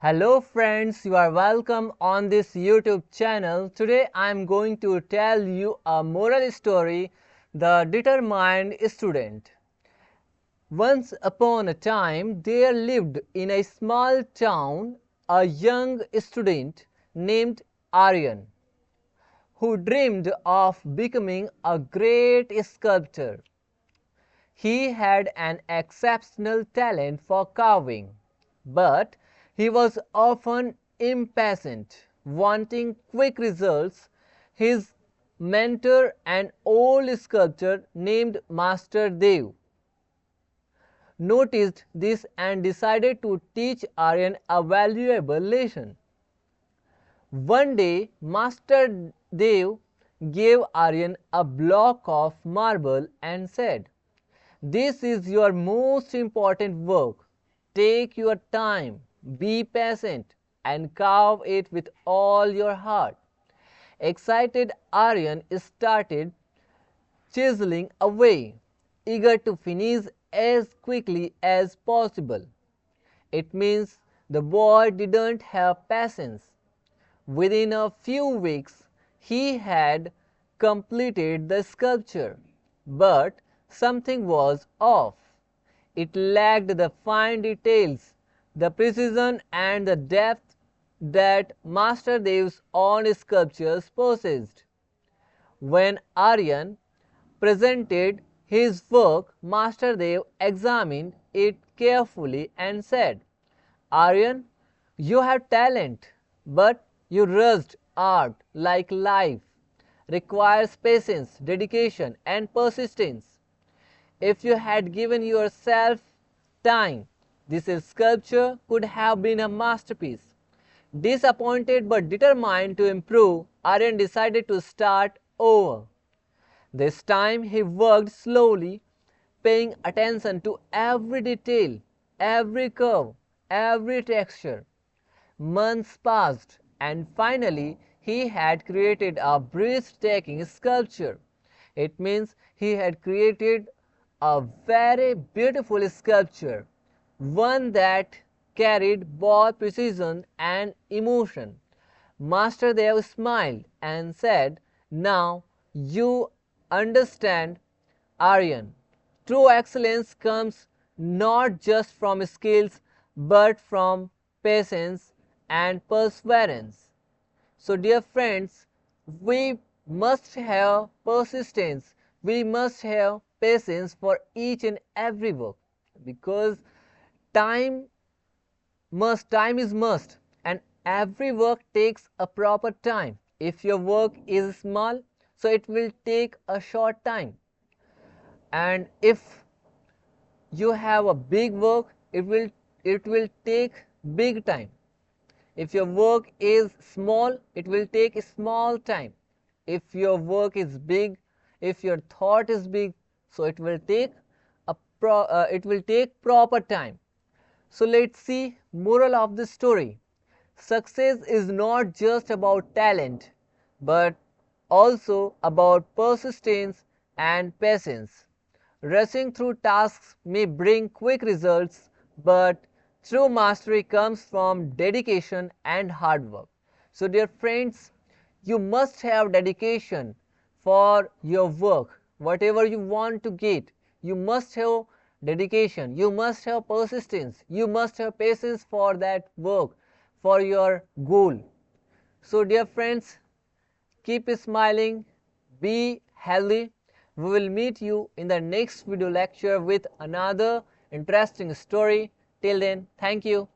Hello friends, you are welcome on this YouTube channel. Today I am going to tell you a moral story, The Determined Student. Once upon a time, there lived in a small town a young student named Aryan, who dreamed of becoming a great sculptor. He had an exceptional talent for carving, but he was often impatient, wanting quick results. His mentor, an old sculptor named Master Dev, noticed this and decided to teach Aryan a valuable lesson. One day, Master Dev gave Aryan a block of marble and said, "This is your most important work. Take your time, be patient, and carve it with all your heart." Excited, Aryan started chiseling away, eager to finish as quickly as possible. It means the boy didn't have patience. Within a few weeks, he had completed the sculpture, but something was off. It lacked the fine details, the precision and the depth that Master Dev's own sculptures possessed. When Aryan presented his work, Master Dev examined it carefully and said, "Aryan, you have talent, but you rushed. Art, like life, requires patience, dedication, and persistence. If you had given yourself time, this sculpture could have been a masterpiece." Disappointed but determined to improve, Aryan decided to start over. This time he worked slowly, paying attention to every detail, every curve, every texture. Months passed, and finally he had created a breathtaking sculpture. It means he had created a very beautiful sculpture, one that carried both precision and emotion. Master Dev smiled and said, "Now you understand, Aryan. True excellence comes not just from skills but from patience and perseverance." So, dear friends, we must have persistence, we must have patience for each and every work, because time time is must, and every work takes a proper time. If your work is small, so it will take a short time, and if you have a big work, it will take big time. If your work is small, it will take a small time. If your work is big, if your thought is big, so it will take proper time. So let's see moral of the story. Success is not just about talent, but also about persistence and patience. Rushing through tasks may bring quick results, but true mastery comes from dedication and hard work. So, dear friends, you must have dedication for your work. Whatever you want to get, you must have dedication, you must have persistence, you must have patience for that work, for your goal. So, dear friends, keep smiling, be healthy. We will meet you in the next video lecture with another interesting story. Till then, thank you.